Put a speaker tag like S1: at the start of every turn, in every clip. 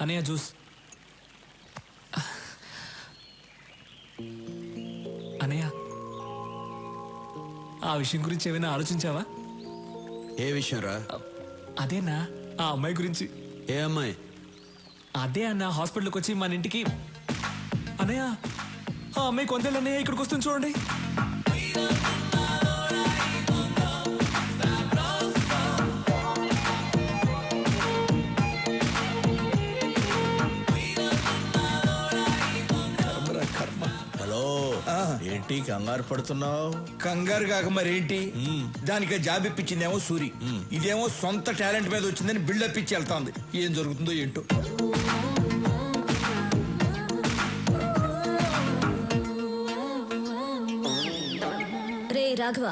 S1: అనయ్య జ్యూస్. అనయ్య ఆ విషయం గురించి ఏమైనా ఆలోచించావా?
S2: ఏ విషయం రా?
S1: అదేనా ఆ అమ్మాయి గురించి.
S2: ఏ అమ్మాయి?
S1: అదే అన్న హాస్పిటల్కి వచ్చి మన ఇంటికి. అన్నయ్య ఆ అమ్మాయి కొందేళ్ళు అన్నయ్య ఇక్కడికి వస్తుంది చూడండి.
S3: హలో, ఏంటి కంగారు పడుతున్నావు?
S4: కంగారు కాక మరేంటి, దానికి జాబ్ ఇప్పించిందేమో సూరి, ఇదేమో సొంత టాలెంట్ మీద వచ్చిందని బిల్డప్ ఇచ్చి వెళ్తాంది. ఏం జరుగుతుందో ఏంటో.
S5: రే రాఘవ.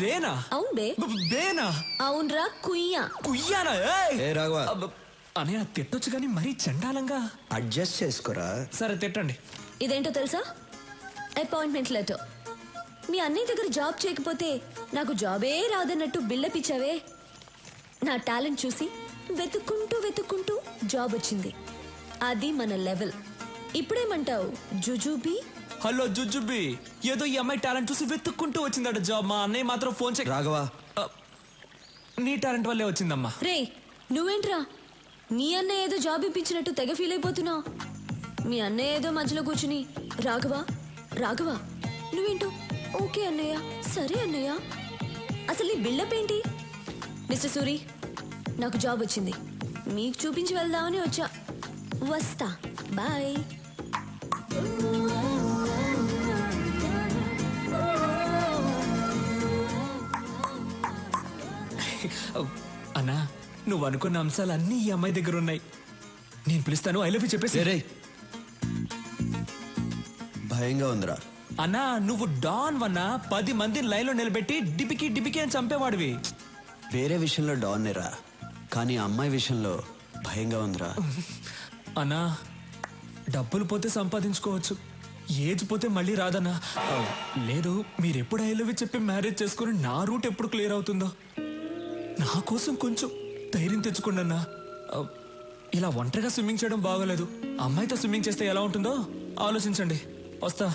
S1: రేనా?
S5: అవును బే.
S1: బేనా?
S5: అవునరా కుయ్యా.
S1: కుయ్యానా?
S2: ఏ రాఘవ,
S1: అనయ్య తిట్టొచ్చు కానీ మరీ చండాలంగా.
S2: అడ్జస్ట్ చేసుకోరా.
S1: సరే తిట్టండి.
S5: ఇదేంటో తెలుసా? Appointment letter. మీ అన్నయ్య దగ్గర జాబ్ చేయకపోతే నాకు జాబే రాదన్నట్టు బిల్డప్ ఇచ్చావే. నా టాలెంట్ చూసి వెతుక్కుంటూ వెతుక్కుంటూ జాబ్ వచ్చింది. అది మన లెవెల్. ఇప్పుడేమంటావు జుజుబీ?
S1: హలో జుజుబీ, ఏదో ఈ అమ్మాయి టాలెంట్ చూసి వెతుక్కుంటూ వచ్చిందట జాబ్. మా అన్నయ్య మాత్రం ఫోన్ చేసి
S2: రాఘవ,
S1: నీ టాలెంట్ వల్లే వచ్చిందమ్మా.
S5: రే నువ్వేంట్రా నీ అన్నయ్య ఏదో జాబ్ ఇప్పించినట్టు తెగ ఫీల్ అయిపోతున్నావు. మీ అన్నయ్య ఏదో మధ్యలో కూర్చుని రాఘవ రాఘవ నువ్వేంటో ఓకే అన్నయ్య, సరే అన్నయ్య. అసలు నీ బిల్డప్ ఏంటి? మిస్టర్ సూరి, నాకు జాబ్ వచ్చింది, మీకు చూపించి వెళ్దామని వచ్చా. వస్తా, బాయ్.
S1: అన్నా నువ్వు అనుకున్న అంశాలన్నీ ఈ అమ్మాయి దగ్గర ఉన్నాయి. నేను పిలుస్తాను, ఐ లవ్ యూ చెప్పేసి.
S2: భయంగా ఉందిరా.
S1: అన్నా నువ్వు డాన్ వన్నా 10 మందిని లైన్లో నిలబెట్టి డిపికి డిపికి అని చంపేవాడివి.
S2: వేరే విషయంలో డాన్నేరా, కానీ అమ్మాయి విషయంలో భయంగా ఉందిరా.
S1: అన్నా డబ్బులు పోతే సంపాదించుకోవచ్చు, ఏజ్ పోతే మళ్ళీ రాదన్నా. లేదు మీరెప్పుడు ఐ లవ్ యూ చెప్పి మ్యారేజ్ చేసుకుని నా రూట్ ఎప్పుడు క్లియర్ అవుతుందో. నా కోసం కొంచెం ధైర్యం తెచ్చుకోండి అన్నా. ఇలా ఒంటరిగా స్విమ్మింగ్ చేయడం బాగోలేదు. అమ్మాయితో స్విమ్మింగ్ చేస్తే ఎలా ఉంటుందో ఆలోచించండి. వస్తా.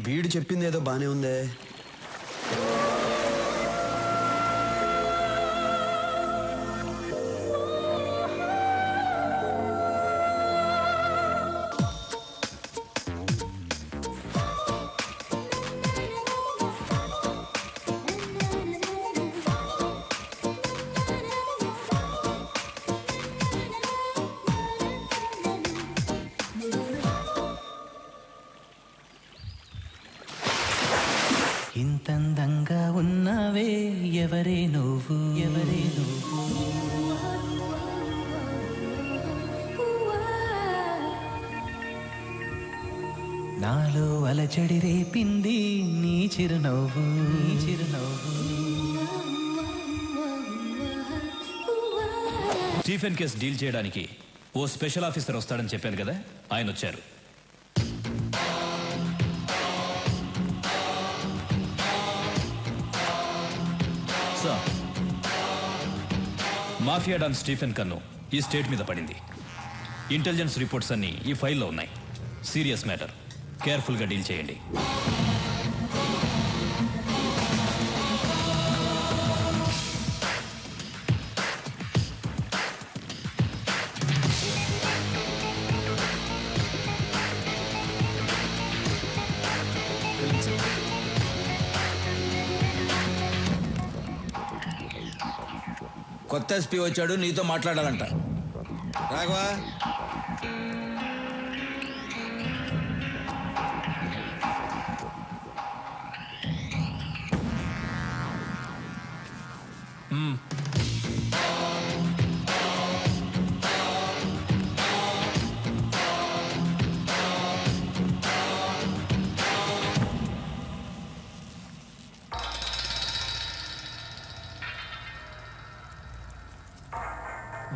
S2: వీడు చెప్పింది ఏదో బానే ఉందే.
S6: ఇంతందంగా ఉన్నావే, ఎవరే నువ్వు, ఎవరే నువ్వు? నాలో అలచడి రేపింది నీ చిరునవ్వు, నీ చిరునవ్వు.
S7: స్టీఫెన్ కేస్ డీల్ చేయడానికి ఓ స్పెషల్ ఆఫీసర్ వస్తాడని చెప్పాను కదా, ఆయన వచ్చారు. మాఫియా డాన్ స్టీఫెన్ కన్ను ఈ స్టేట్ మీద పడింది. ఇంటెలిజెన్స్ రిపోర్ట్స్ అన్ని ఈ ఫైల్లో ఉన్నాయి. సీరియస్ మ్యాటర్, కేర్ఫుల్గా డీల్ చేయండి.
S4: కొత్త ఎస్పీ వచ్చాడు, నీతో మాట్లాడాలంట. రాఘవా,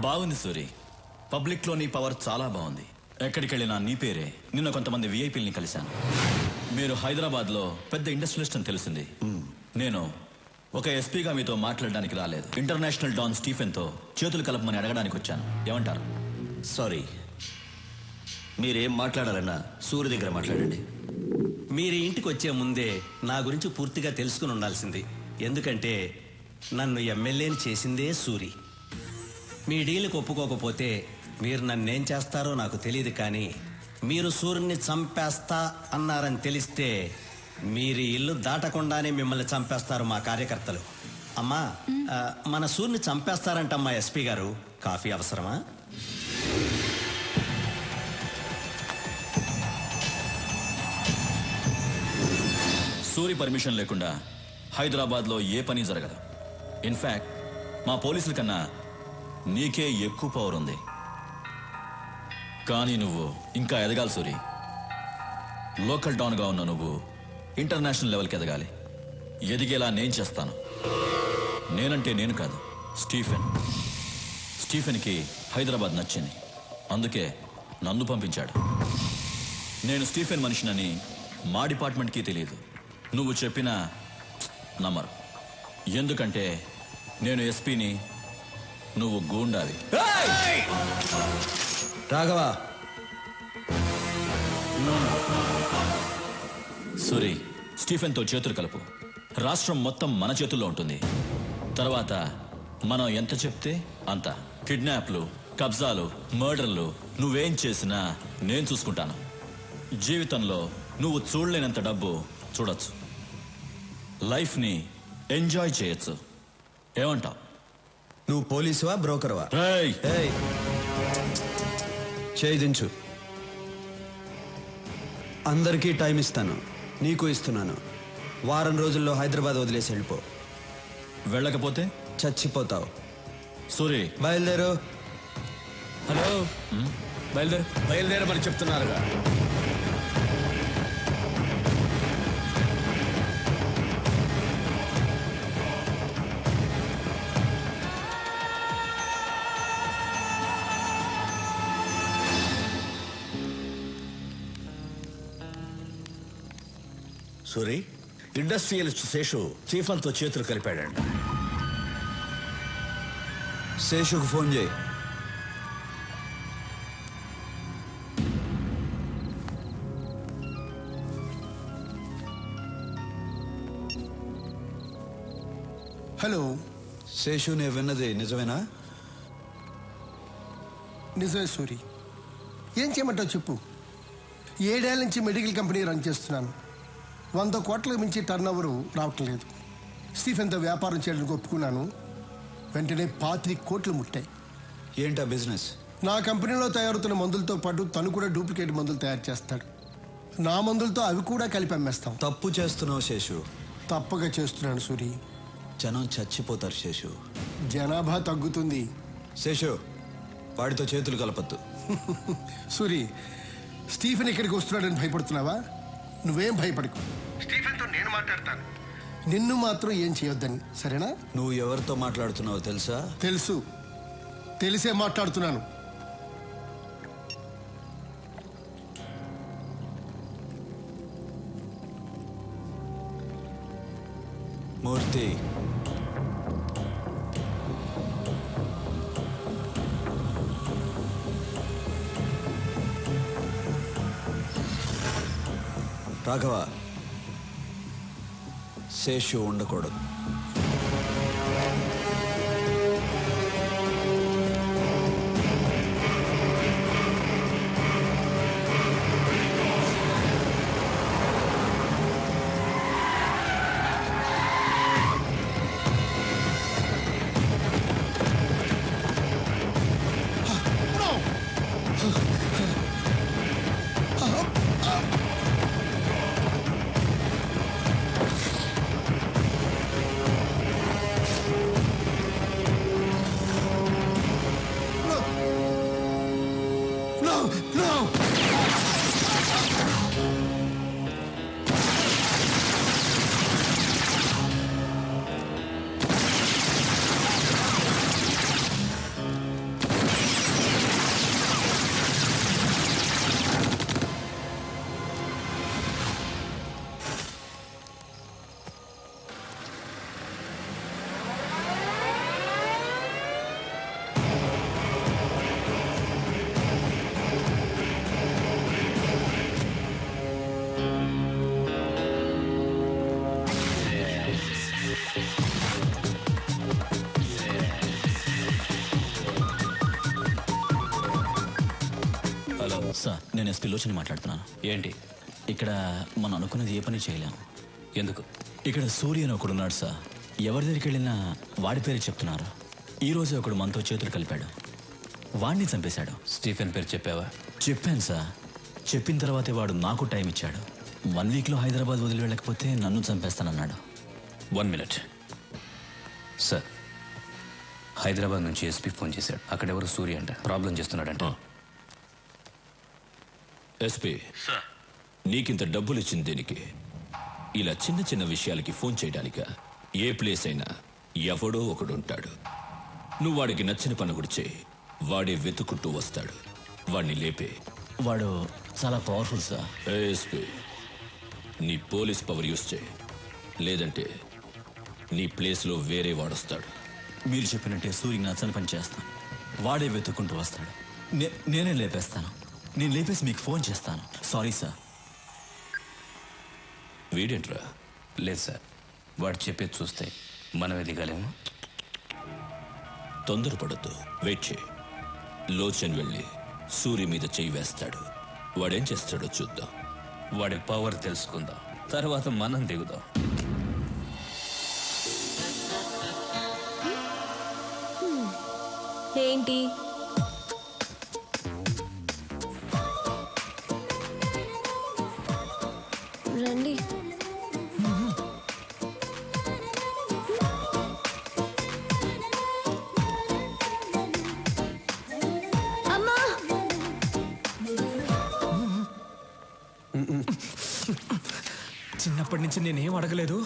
S7: బాగుంది సూరి, పబ్లిక్లో నీ పవర్ చాలా బాగుంది. ఎక్కడికి వెళ్ళినా నీ పేరే. నిన్న కొంతమంది విఐపీలని కలిశాను. మీరు హైదరాబాద్లో పెద్ద ఇండస్ట్రియలిస్ట్ అని తెలిసింది. నేను
S8: ఒక ఎస్పీగా మీతో మాట్లాడడానికి రాలేదు. ఇంటర్నేషనల్ డాన్ స్టీఫెన్తో చేతులు కలపమని అడగడానికి వచ్చాను. ఏమంటారు?
S9: సారీ, మీరేం మాట్లాడాలన్నా సూర్య దగ్గర మాట్లాడండి. మీరు ఇంటికి వచ్చే ముందే నా గురించి పూర్తిగా తెలుసుకుని ఉండాల్సింది. ఎందుకంటే నన్ను ఎమ్మెల్యేని చేసిందే సూరి. మీ డీల్కి ఒప్పుకోకపోతే మీరు నన్నేం చేస్తారో నాకు తెలియదు, కానీ మీరు సూర్యుని చంపేస్తా అన్నారని తెలిస్తే మీరు ఇల్లు దాటకుండానే మిమ్మల్ని చంపేస్తారు మా కార్యకర్తలు. అమ్మా, మన సూర్యుని చంపేస్తారంటమ్మా ఎస్పీ గారు. కాఫీ అవసరమా?
S8: సూరి పర్మిషన్ లేకుండా హైదరాబాద్లో ఏ పని జరగదు. ఇన్ఫ్యాక్ట్ మా పోలీసుల కన్నా నీకే ఎక్కువ పవర్ ఉంది. కానీ నువ్వు ఇంకా ఎదగాలి సూరి. లోకల్ డాన్గా ఉన్న నువ్వు ఇంటర్నేషనల్ లెవెల్కి ఎదగాలి. ఎదిగేలా నేను చేస్తాను. నేనంటే నేను కాదు, స్టీఫెన్కి హైదరాబాద్ నచ్చింది, అందుకే నన్ను పంపించాడు. నేను స్టీఫెన్ మనిషినని మా డిపార్ట్మెంట్కి తెలియదు. నువ్వు చెప్పినా నమ్మరు. ఎందుకంటే నేను ఎస్పీని, నువ్వు గూండావి.
S2: రాఘవ,
S8: సూరి, స్టీఫెన్తో చేతులు కలుపు. రాష్ట్రం మొత్తం మన చేతుల్లో ఉంటుంది. తర్వాత మనం ఎంత చెప్తే అంత. కిడ్నాప్లు, కబ్జాలు, మర్డర్లు నువ్వేం చేసినా నేను చూసుకుంటాను. జీవితంలో నువ్వు చూడలేనంత డబ్బు చూడొచ్చు. లైఫ్ని ఎంజాయ్ చేయొచ్చు. ఏమంటావు?
S2: నువ్వు పోలీసువా బ్రోకర్వా?
S8: ఏయ్!
S2: ఏయ్, చేయి దించు. అందరికీ టైం ఇస్తాను, నీకు ఇస్తున్నాను. వారం రోజుల్లో హైదరాబాద్ వదిలేసి వెళ్ళిపో.
S8: వెళ్ళకపోతే
S2: చచ్చిపోతావు.
S8: సూరి,
S2: బయలుదేరు.
S1: హలో,
S4: బయలుదేరమని చెప్తున్నారుగా. సూరి, ఇండస్ట్రియలిస్ట్ శేషు చీఫన్తో చేతులు కలిపాడంట.
S2: శేషుకు ఫోన్ చేయి.
S10: హలో
S2: శేషు, నేను విన్నది నిజమేనా?
S10: నిజమే సూరి. ఏం చేయమంటావు చెప్పు. 7 ఏళ్ల నుంచి మెడికల్ కంపెనీ రన్ చేస్తున్నాను. 100 కోట్లకు మించి టర్న్ ఓవర్ రావటం లేదు. స్టీఫెన్తో వ్యాపారం చేయడానికి ఒప్పుకున్నాను. వెంటనే 25 కోట్లు ముట్టాయి.
S2: ఏంటా బిజినెస్?
S10: నా కంపెనీలో తయారవుతున్న మందులతో పాటు తను కూడా డూప్లికేట్ మందులు తయారు చేస్తాడు. నా మందులతో అవి కూడా కలిపి అమ్మేస్తాం.
S2: తప్పు చేస్తున్నావు శేషు.
S10: తప్పగా చేస్తున్నాను సూరి.
S2: జనం చచ్చిపోతారు శేషు.
S10: జనాభా తగ్గుతుంది.
S2: శేషు, వాడితో చేతులు కలపద్దు.
S10: సూరి, స్టీఫెన్ ఇక్కడికి వస్తున్నాడని భయపడుతున్నావా? నువ్వేం భయపడకు. స్టీఫెన్తో నేను మాట్లాడతాను. నిన్ను మాత్రం ఏం చేయొద్దని, సరేనా?
S2: నువ్వు ఎవరితో మాట్లాడుతున్నావో తెలుసా?
S10: తెలుసు, తెలిసే మాట్లాడుతున్నాను.
S2: మూర్తి, రాఘవ, శేషు ఉండకూడదు.
S8: సార్ నేను ఎస్పీ లోచని మాట్లాడుతున్నాను.
S7: ఏంటి?
S8: ఇక్కడ మనం అనుకున్నది ఏ పని చేయలేము.
S7: ఎందుకు?
S8: ఇక్కడ సూర్య అని ఒకడున్నాడు సార్. ఎవరి దగ్గరికి వెళ్ళినా వాడి పేరు చెప్తున్నారు. ఈ రోజే ఒకడు మనతో చేతులు కలిపాడు. వాడిని చంపేశాడు.
S7: స్టీఫెన్ పేరు చెప్పావా?
S8: చెప్పాను సార్. చెప్పిన తర్వాతే వాడు నాకు టైం ఇచ్చాడు. 1 వీక్లో హైదరాబాద్ వదిలి వెళ్ళకపోతే నన్ను చంపేస్తానన్నాడు.
S7: 1 మినిట్ సార్. హైదరాబాద్ నుంచి ఎస్పీ ఫోన్ చేశాడు. అక్కడెవరు సూర్య అంట ప్రాబ్లం చేస్తున్నాడంట.
S11: ఎస్పీ సార్, నీకింత డబ్బులు ఇచ్చింది దేనికి? ఇలా చిన్న చిన్న విషయాలకి ఫోన్ చేయడానిక? ఏ ప్లేస్ అయినా ఎవడో ఒకడు ఉంటాడు. నువ్వు వాడికి నచ్చిన పని కూడా చేయి, వాడే వెతుకుంటూ వస్తాడు. వాడిని లేపే.
S8: వాడు చాలా పవర్ఫుల్ సార్.
S11: ఎస్పీ, నీ పోలీస్ పవర్ యూస్ చేయి, లేదంటే నీ ప్లేస్లో వేరే వాడొస్తాడు.
S8: మీరు చెప్పినట్టే సూర్యకి నచ్చని పని చేస్తాను. వాడే వెతుక్కుంటూ వస్తాడు. నేనే లేపేస్తాను. నేను లేపేసి మీకు ఫోన్ చేస్తాను. Sorry sir.
S11: వీడేంట్రా?
S7: లేదు సార్, వాడు చెప్పేది చూస్తే మనమే దిగాలేము.
S11: తొందరపడద్దు, వెయిట్ చేయి. లోచన్ వెళ్ళి సూర్య మీద చెయ్యి వేస్తాడు. వాడేం చేస్తాడో చూద్దాం.
S7: వాడి పవర్ తెలుసుకుందాం, తర్వాత మనం దిగుదాం.
S5: ఏంటి? రండి. అమ్మా!
S1: చిన్నప్పటి నుంచి నేనేం అడగలేదు,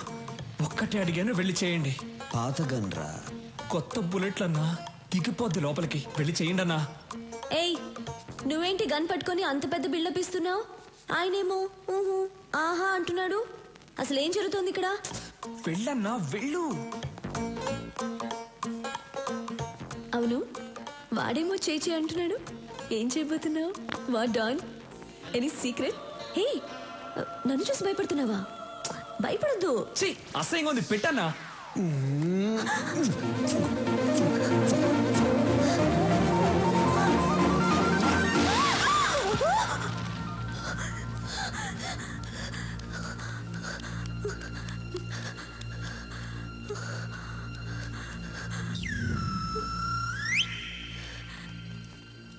S1: ఒక్కటే అడిగాను, వెళ్ళి చేయండి.
S2: పాత గన్రా.
S1: కొత్త బుల్లెట్లన్నా దిగిపోద్ది లోపలికి, వెళ్ళి చేయండి అన్నా.
S5: ఏయ్, నువ్వేంటి గన్ పట్టుకొని అంత పెద్ద బిల్డప్ ఇస్తున్నావు? ఆయనేమో ఊహు ఆహా అంటున్నాడు. అసలు ఏం జరుగుతోంది ఇక్కడ?
S1: వెళ్ళన్నా, వెళ్ళు.
S5: అవును, వాడేమో చేచి అంటున్నాడు. ఏం చేయబోతున్నావు? వాట్ డాన్? Any secret? హే, నన్ను చూసి భయపడుతున్నావా? భయపడద్దు.
S1: అసహ్యంగా ఉంది, పెట్టన్నా.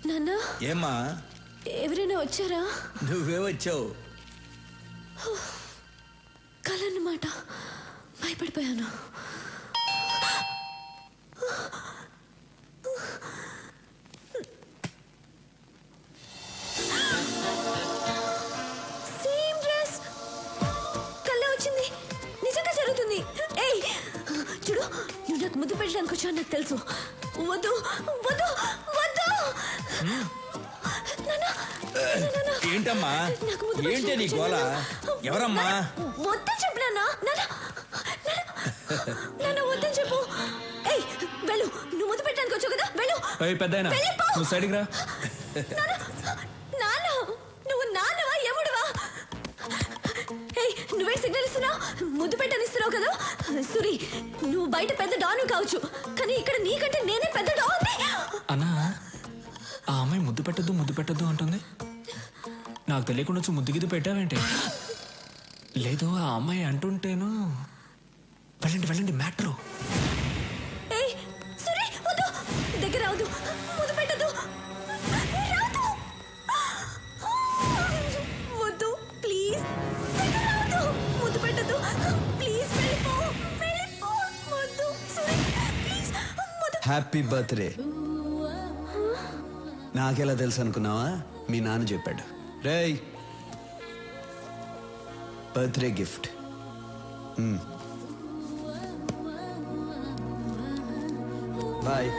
S5: నాన్న,
S4: ఏమ్మా?
S5: ఎవరైనా వచ్చారా?
S4: నువ్వే వచ్చావు.
S5: కలన్నమాట, భయపడిపోయాను. Same dress. కళ్ళ వచ్చింది. నిజంగా జరుగుతుంది. ఏయ్ చూడు, నువ్వు నాకు ముద్దు పెట్టడానికి వచ్చావు నాకు తెలుసు. వద్దు వద్దు వద్దు.
S4: ఏంటమ్మా? ఏంటి నీ గోల? ఎవరమ్మా?
S5: వద్దని చెప్పు నాన్న. నాన్న వద్దని చెప్పు. ఏయ్ వెళ్ళు, నువ్వు ముద్దు పెట్టడానికి వచ్చావు కదా, వెళ్ళు.
S1: పెద్దాయనా, నువ్వు సైడ్కి రా.
S5: నాన్న, నువ్వు నాన్నవా ఎముడువా? ఏయ్, నువ్వే సిగ్నల్ ఇస్తున్నావు, ముద్దు పెట్టని ఇస్తున్నావు కదా. సూరి, నువ్వు బయట పెద్ద డాను కావచ్చు, కానీ ఇక్కడ నీకంటే నేనే పెద్ద డాన్.
S1: అన్నా, ఆ అమ్మాయి ముద్దు పెట్టద్దు అంటుంది. నాకు తెలియకుండా వచ్చి ముద్దు గిద్దు పెట్టావేంటి? లేదు, ఆ అమ్మాయి అంటుంటేను. వెళ్ళండి మ్యాటర్.
S5: ఏయ్ సూరి, వద్దు, దగ్గర రావద్దు, ముద్దు పెట్టద్దు, వద్దు ప్లీజ్, ముద్దు పెట్టద్దు ప్లీజ్, వెళ్ళిపో, వద్దు సూరి ప్లీజ్.
S2: Happy birthday. నాకెలా తెలుసు అనుకున్నావా? మీ నాన్న చెప్పాడు. రేయ్, బర్త్డే గిఫ్ట్. బాయ్.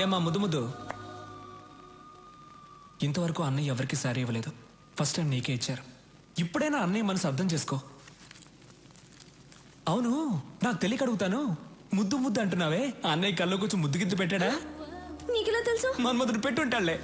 S1: ఏమా ముద్దు? ఇంతవరకు అన్నయ్య ఎవరికి సారీ ఇవ్వలేదు. ఫస్ట్ టైం నీకే ఇచ్చారు. ఇప్పుడైనా అన్నయ్య మనసు అర్థం చేసుకో. అవును, నాకు తెలియక అడుగుతాను, ముద్దు అంటున్నావే, అన్నయ్య కల్లో కొంచెం ముద్దు గిద్దు పెట్టాడా?
S5: నీకెలా తెలుసు?
S1: మన ముద్దును పెట్టుంటాళ్లే.